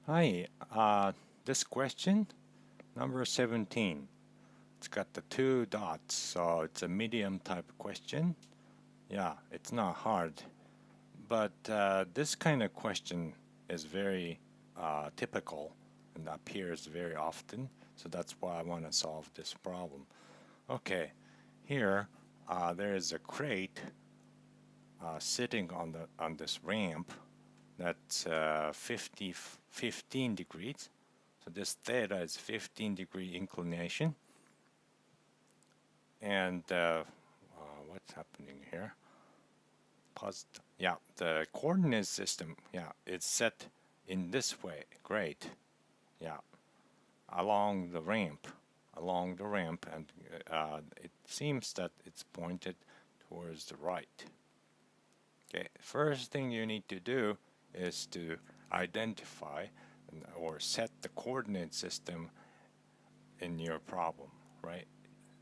Hi, this question, number 17. It's got the two dots, so it's a medium type question. Yeah, it's not hard, but this kind of question is very typical and appears very often, so that's why I want to solve this problem. Okay, here there is a crate sitting on this ramp that's 15 degrees. So this theta is 15-degree inclination. And what's happening here? Yeah, the coordinate system, yeah, it's set in this way. Great. Yeah, along the ramp, and it seems that it's pointed towards the right. Okay, first thing you need to do is to identify or set the coordinate system in your problem, right?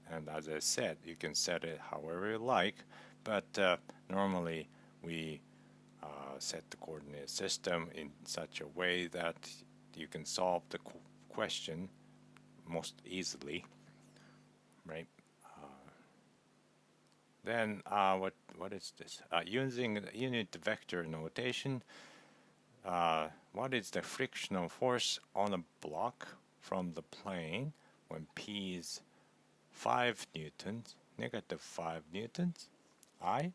And as I said, you can set it however you like, but normally we set the coordinate system in such a way that you can solve the question most easily, right? Then what is this? Using unit vector notation, what is the frictional force on a block from the plane when P is 5 newtons, negative 5 newtons? I,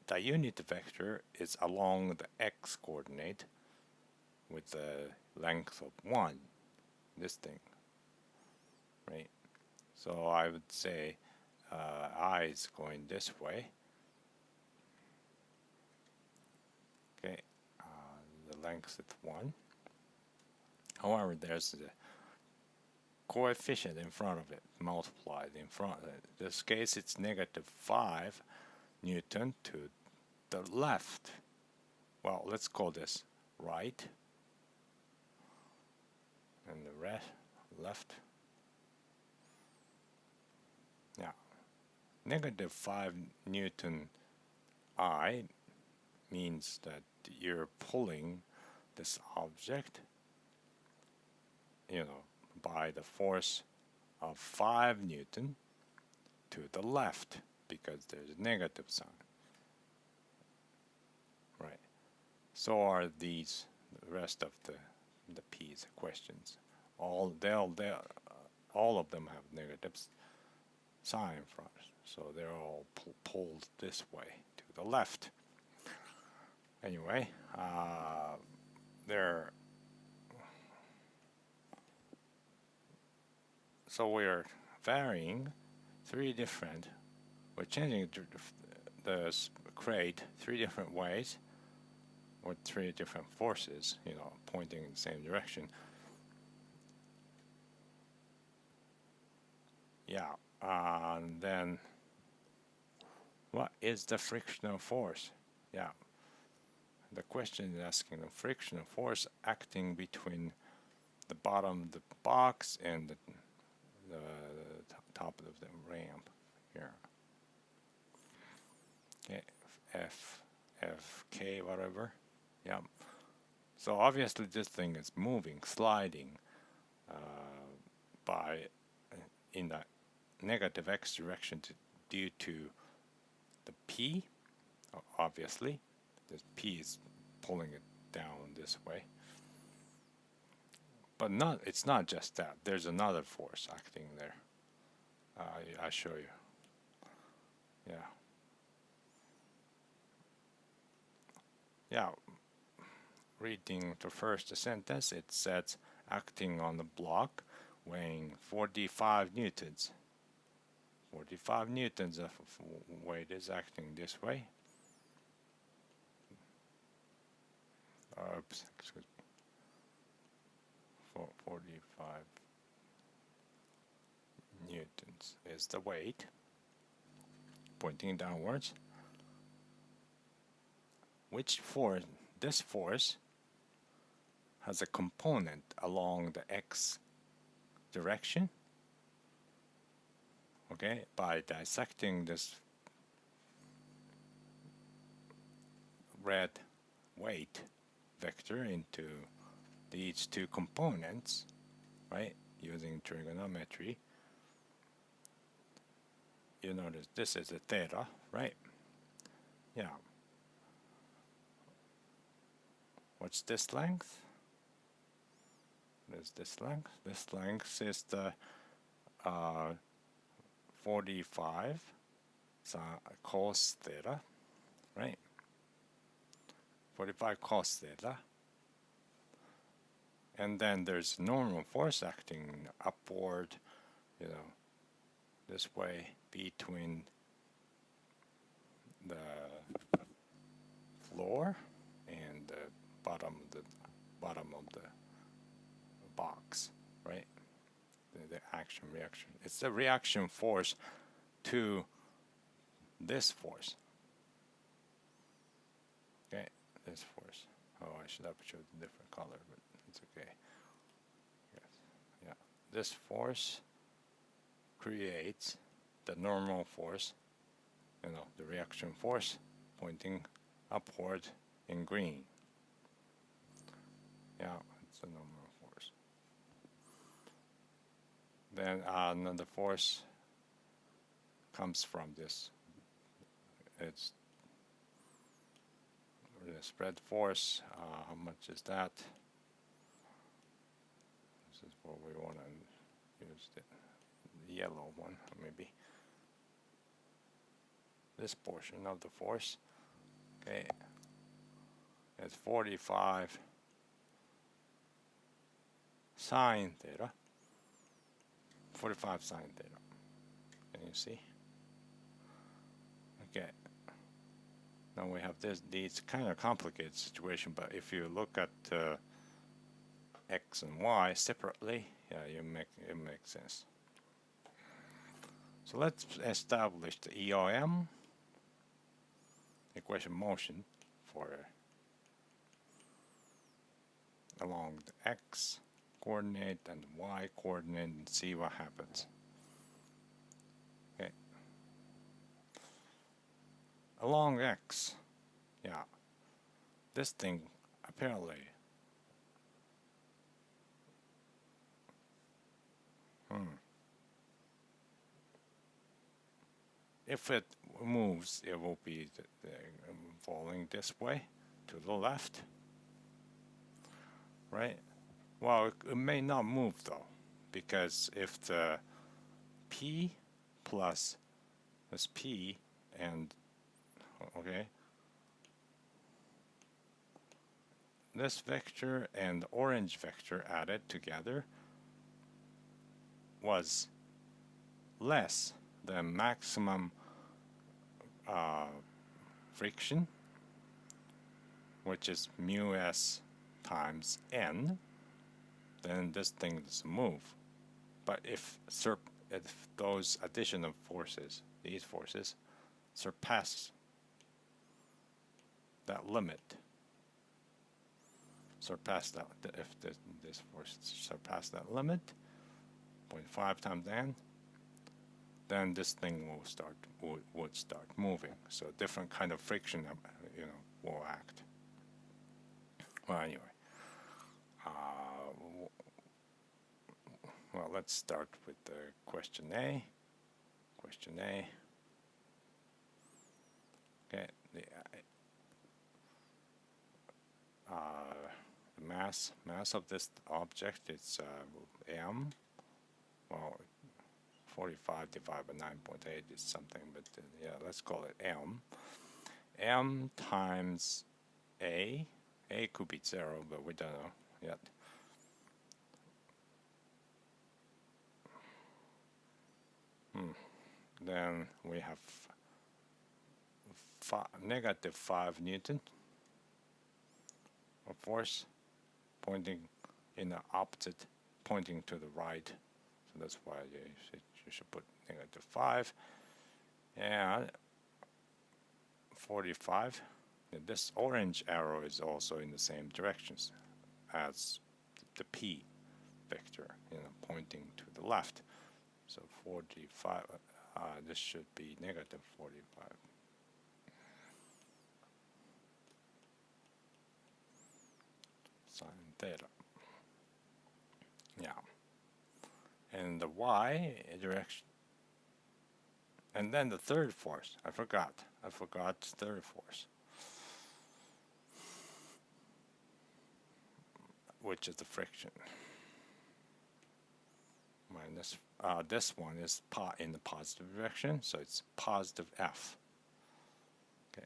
the unit vector is along the x coordinate with the length of 1, this thing, right? So I would say I is going this way. Okay, the length is 1. However, there's the coefficient in front of it, multiplied in front of it. In this case, it's negative 5 Newton to the left. Well, let's call this right, and the left. Yeah, negative 5 Newton I means that you're pulling this object, by the force of 5 Newton to the left because there's a negative sign. Right. So are these the rest of the P's questions. All of them have negative sign in front, so they're all pulled this way to the left. Anyway, so we're varying we're changing the crate 3 different ways, or 3 different forces, pointing in the same direction. Yeah, and then what is the frictional force? Yeah, the question is asking the frictional force acting between the bottom of the box and the top of the ramp here. Okay, K, whatever. Yeah. So obviously this thing is moving, sliding in the negative x direction due to the P. Obviously, this P is pulling it down this way. But it's not just that. There's another force acting there. I show you. Yeah. Yeah. Reading the first sentence, it says acting on the block weighing 45 newtons. 45 newtons of weight is acting this way. Oops, excuse me. 45 newtons is the weight, pointing downwards. This force has a component along the x direction. Okay, by dissecting this red weight, vector into these two components, right, using trigonometry, you notice this is a theta, right? Yeah. What's this length? What is this length? This length is the 45 cos theta, right? 45 cos theta. And then there's normal force acting upward, you know, this way between the floor and the bottom of the box, right? The action reaction. It's the reaction force to this force. Okay, this force. Oh, I should have chosen a different color, but it's okay. Yes, yeah. This force creates the normal force, you know, the reaction force pointing upward in green. Yeah, it's the normal force. Then another force comes from this. It's the spread force. How much is that? This is what we want to use, the yellow one, maybe. This portion of the force. Okay, it's 45 sine theta. 45 sine theta. Can you see? Okay. Now we have these kind of complicated situation, but if you look at x and y separately, yeah, it makes sense. So let's establish the EOM, equation motion, for along the x coordinate and y coordinate and see what happens. Okay. Along x, yeah, this thing apparently if it moves, it will be falling this way to the left, right? Well, it may not move though, because if the p plus this p and, okay, this vector and the orange vector added together was less than maximum friction, which is mu s times n, then this thing doesn't move. But if those additional forces, these forces, surpass that limit, if this force surpass that limit, 0.5 times n, then this thing would start moving. So different kind of friction, you know, will act. Well, anyway, well, let's start with the question A. Question A. Okay, the mass of this object is m. Well, 45 divided by 9.8 is something, but yeah, let's call it m. M times a. A could be 0, but we don't know yet. Then we have negative 5 Newton of force pointing in the opposite, pointing to the right. So that's why you should put negative 5. And 45. This orange arrow is also in the same directions as the p vector, you know, pointing to the left. So 45. This should be negative 45. cosine theta. Yeah. And the y direction. And then the third force. I forgot third force. Which is the friction. Minus, this one is in the positive direction, so it's positive F. Okay.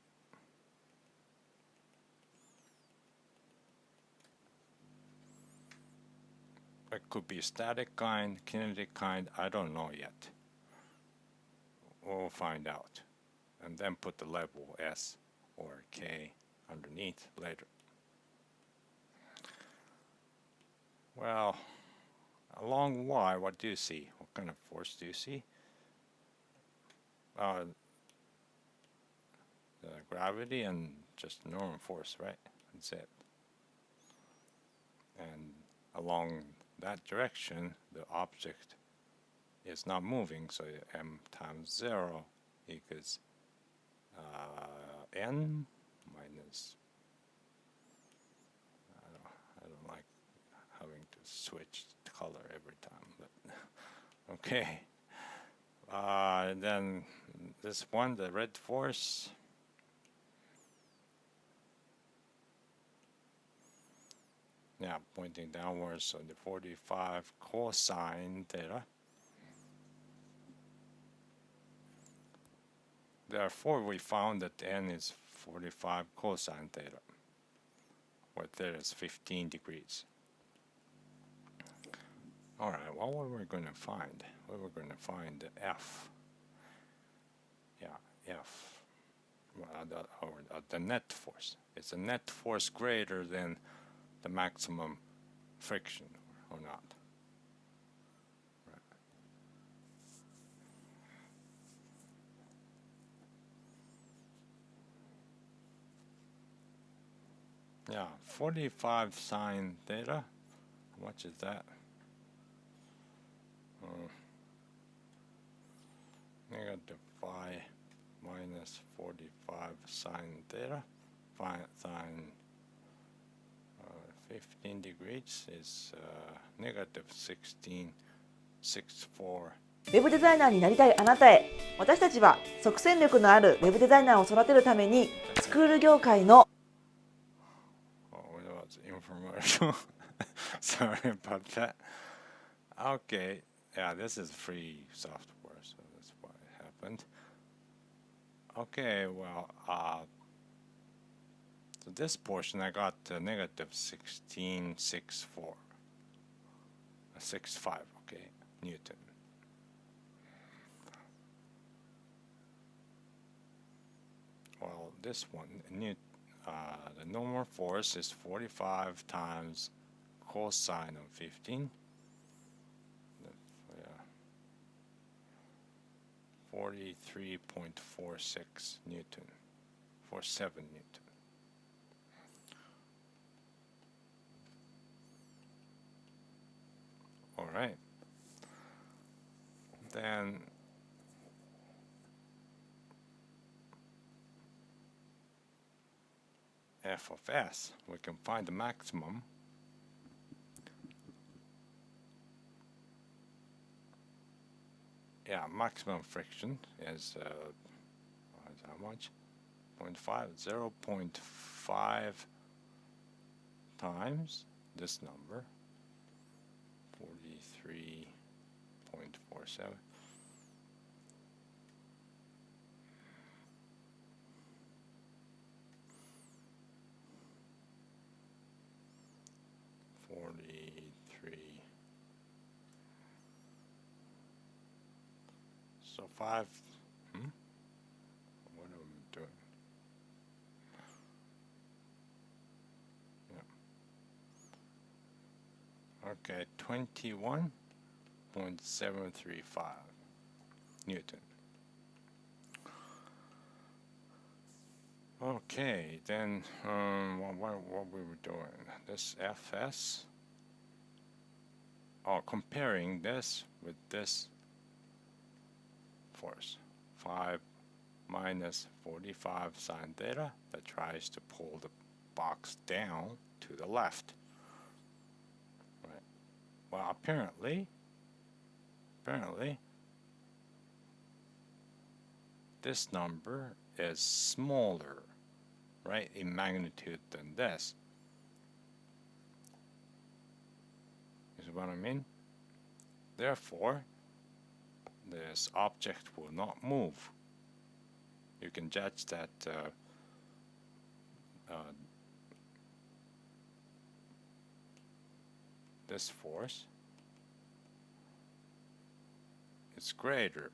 It could be static kind, kinetic kind, I don't know yet. We'll find out. And then put the label S or K underneath later. Well, along Y, what do you see? What kind of force do you see? The gravity and just normal force, right? That's it. And along that direction, the object is not moving, so m times 0 equals n minus, I don't like having to switch color every time, but okay. Then this one, the red force, yeah, pointing downwards, so the 45 cosine theta. Therefore, we found that n is 45 cosine theta, where theta is 15 degrees. Alright, what were we going to find? We were going to find the F. Yeah, F. The net force. It's a net force greater than the maximum friction, or not. Yeah, 45 sine theta. How much is that? Negative phi minus 45 sine theta. Sine 15 degrees is negative 1664. ウェブデザイナーになりたいあなたへ、私たちは即戦力のあるウェブデザイナーを育てるためにスクール業界の that was infomercial. Sorry about that. Okay, yeah, this is free software, so that's why it happened. Okay, well, so this portion I got negative 1664, 65, okay, Newton. Well, this one, the normal force is 45 times cosine of 15. 43.46 Newton, 47 Newton. All right. Then f of s, we can find the maximum. Yeah, maximum friction is how much? 0.5, 0.5 times this number, 43.47. So 5, what are we doing? Yeah. Okay, 21.735 Newton. Okay, then what we were doing? This Fs, comparing this with this force, 5 minus 45 sine theta, that tries to pull the box down to the left. Well, apparently, this number is smaller, right, in magnitude than this. Is what I mean? Therefore, this object will not move. You can judge that this force is greater.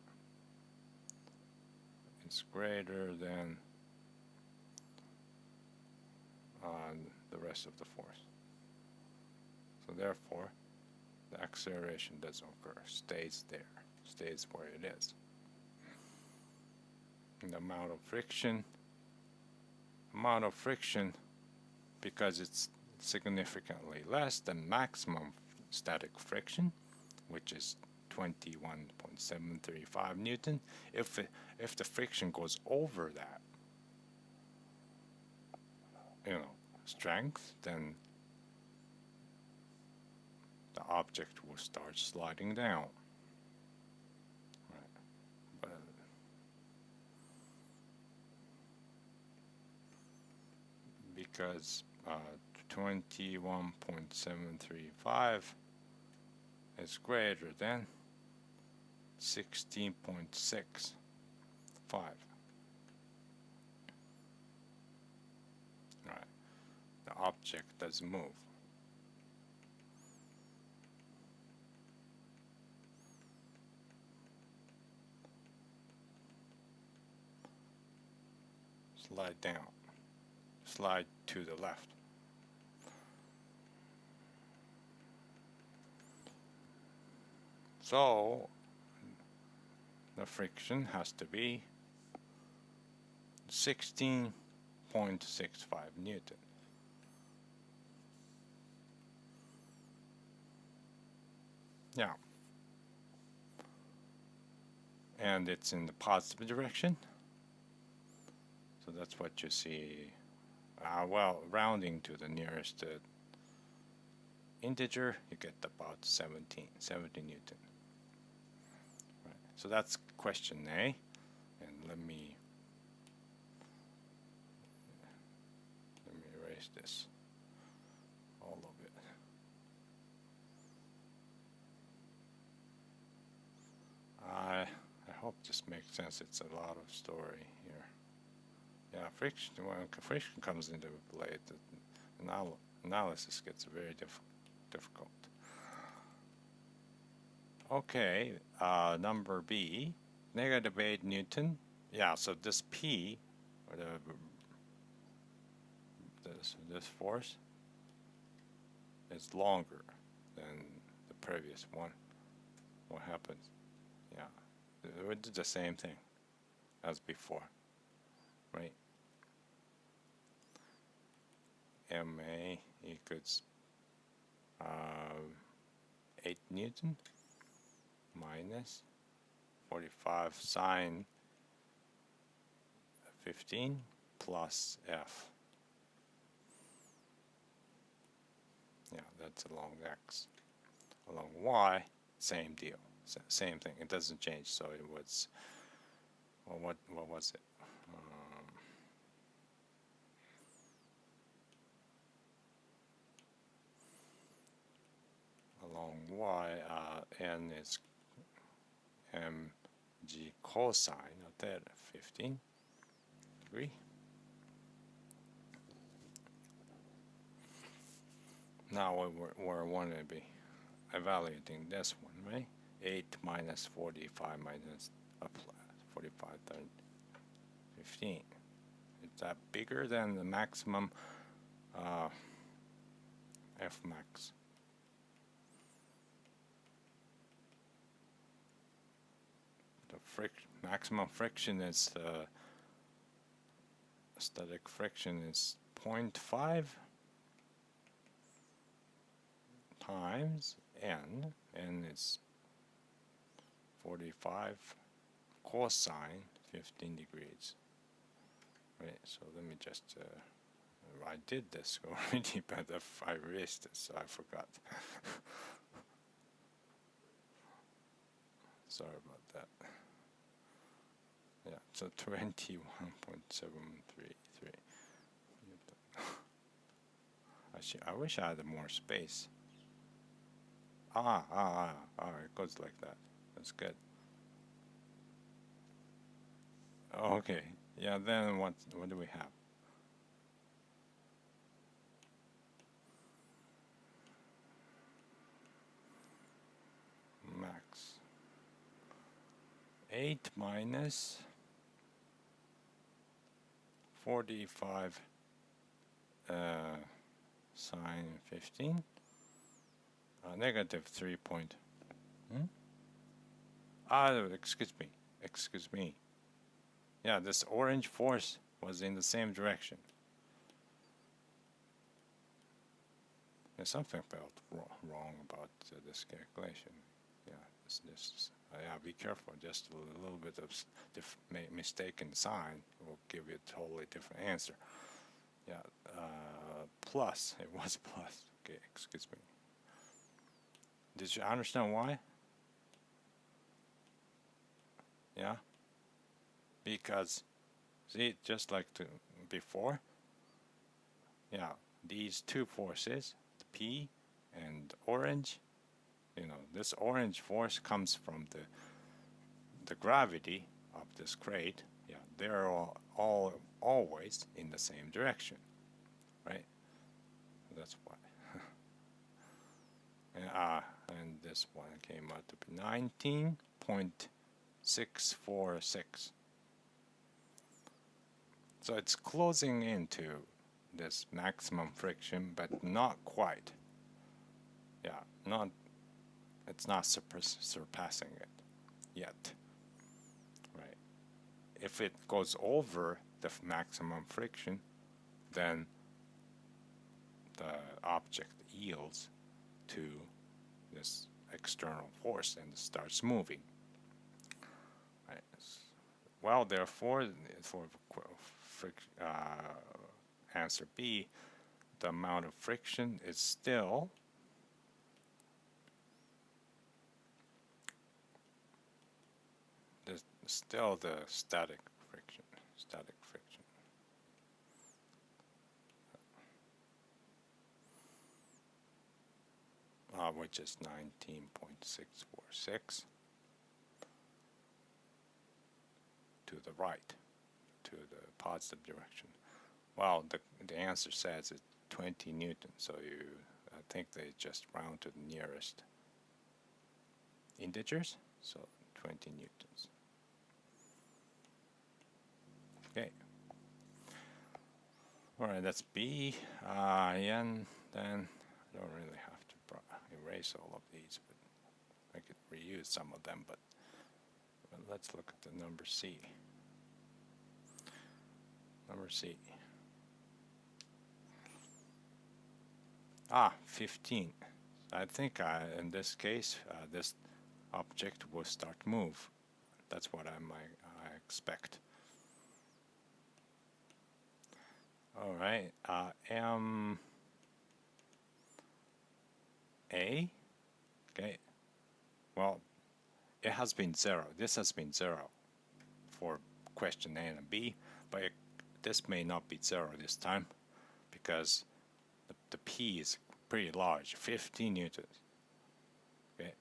It's greater than the rest of the force. So therefore, the acceleration doesn't occur, stays there, stays where it is. And the amount of friction, because it's significantly less than maximum static friction, which is 21.735 Newton. If the friction goes over that, strength, then the object will start sliding down. Right. But because 21.735 is greater than 16.65. Right. The object doesn't move. Slide down. Slide to the left. So the friction has to be 16.65 Newton. Yeah. And it's in the positive direction. So that's what you see. Well, rounding to the nearest integer, you get about 70 Newton. Right. So that's question A. And let me erase this, all of it. I hope this makes sense. It's a lot of story here. Yeah, friction. When friction comes into play, the analysis gets very difficult. Okay, number B, negative 8 Newton. Yeah, so this P, or this force, is longer than the previous one. What happens? Yeah, we did the same thing as before, right? MA equals 8 Newton minus 45 sine 15 plus F. Yeah, that's along X. Along Y, same deal, same thing. It doesn't change. So it was, well, what was it? Along Y, N is mg cosine of that 15 degree. Now we're going to be evaluating this one, right? 8 minus 45 minus 45 times 15. Is that bigger than the maximum F max? The maximum friction is static friction is 0.5 times n, and it's 45 cosine 15 degrees. Right, so let me just, I did this already, but I erased it, so I forgot. Sorry about that. Yeah, so 21.733. I wish I had more space. It goes like that. That's good. Okay, yeah, then what do we have? Max. 8 minus 45 sine 15. Negative 3 point. Excuse me. Yeah, this orange force was in the same direction. And something felt wrong about this calculation. Yeah, yeah, be careful. Just a little bit of mistaken sign will give you a totally different answer. Yeah, plus. It was plus. Okay, excuse me. Did you understand why? Yeah? Because, see, just like before, yeah, these two forces, the P and orange, this orange force comes from the gravity of this crate. Yeah, they're all always in the same direction, right? That's why. And this one came out to be 19.646. So it's closing into this maximum friction, but not quite. Yeah, it's not surpassing it yet, right? If it goes over the maximum friction, then the object yields to this external force and starts moving. Right. Well, therefore, for answer B, the amount of friction is still the static friction. Which is 19.646 to the right, to the positive direction. Well, the answer says it's 20 newtons, so I think they just round to the nearest integers, so 20 newtons. Okay. All right, that's B. And then I don't really have to erase all of these, but I could reuse some of them. But let's look at the number C. Number C. 15. I think in this case, this object will start to move. That's what I expect. All right, M A. Okay. Well, it has been 0. This has been 0 for question A and B, but this may not be 0 this time because the P is pretty large, 15 newtons. Okay,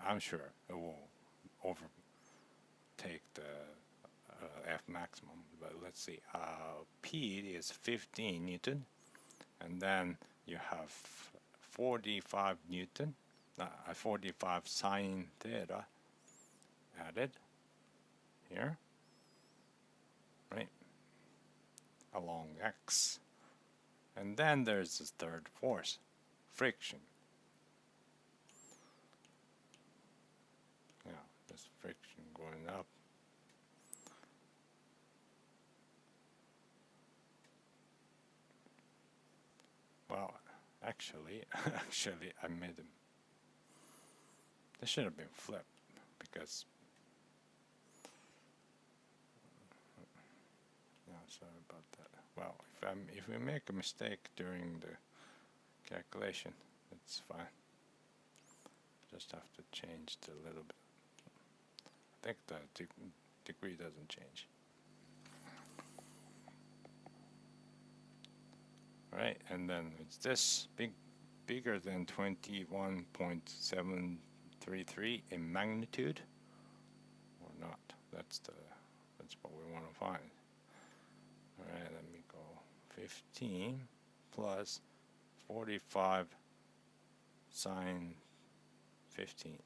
I'm sure it will overtake the F maximum, but let's see. P is 15 newton, and then you have 45 newton, 45 sine theta added here, right, along X. And then there's this third force, friction. Yeah, this friction going up. Well, actually, I made them. This should have been flipped because. No, sorry about that. Well, if we make a mistake during the calculation, it's fine. Just have to change it a little bit. think the degree doesn't change. Right, and then it's this bigger than 21.733 in magnitude or not? That's what we want to find. All right, let me go 15 plus 45 sine 15.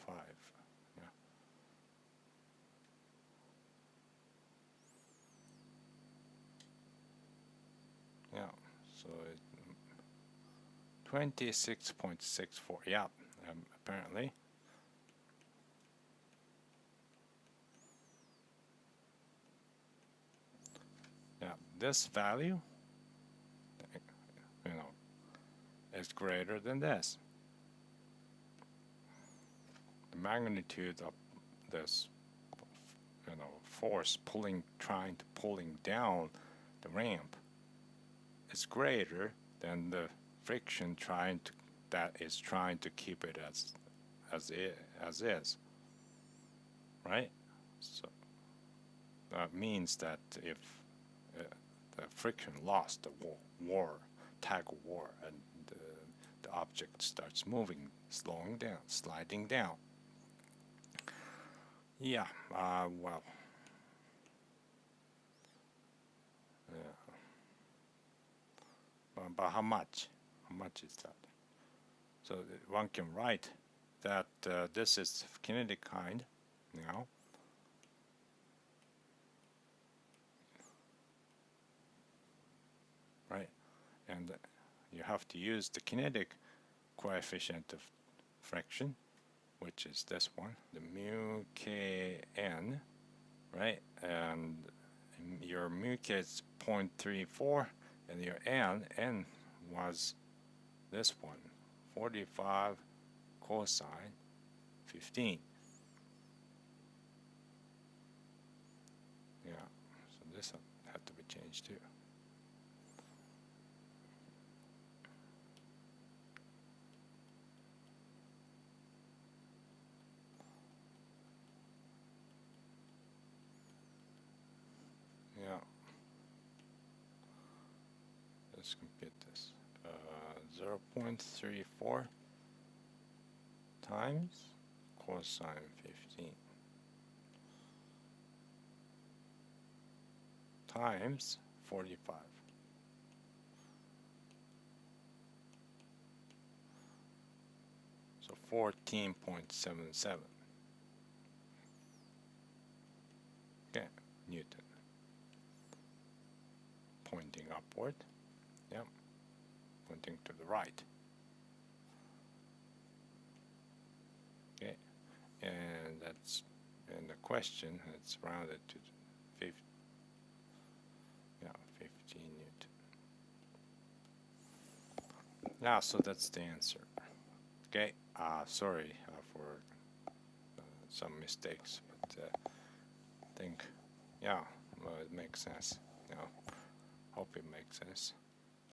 45, yeah. Yeah, so 26.64, yeah, apparently. Yeah, this value, is greater than this. The magnitude of this, force trying to pulling down the ramp is greater than the friction that is trying to keep it as is, right? So that means that if the friction lost the tag of war, and the object starts moving, slowing down, sliding down. Yeah, well, but how much? How much is that? So one can write that this is kinetic kind now. Right, and you have to use the kinetic coefficient of friction, which is this one, the mu kn, right? And your mu k is 0.34, and your n was this one, 45 cosine 15. Yeah, so this had to be changed too. Yeah, let's compute this. 0.34 times cosine 15 times 45. So 14.77. Okay, Newton. Pointing upward. Yep. Pointing to the right. Okay. And that's in the question, it's rounded to 15 Newton. Now, so that's the answer. Okay. Sorry for some mistakes, but I think, yeah, well, it makes sense. Hope it makes sense.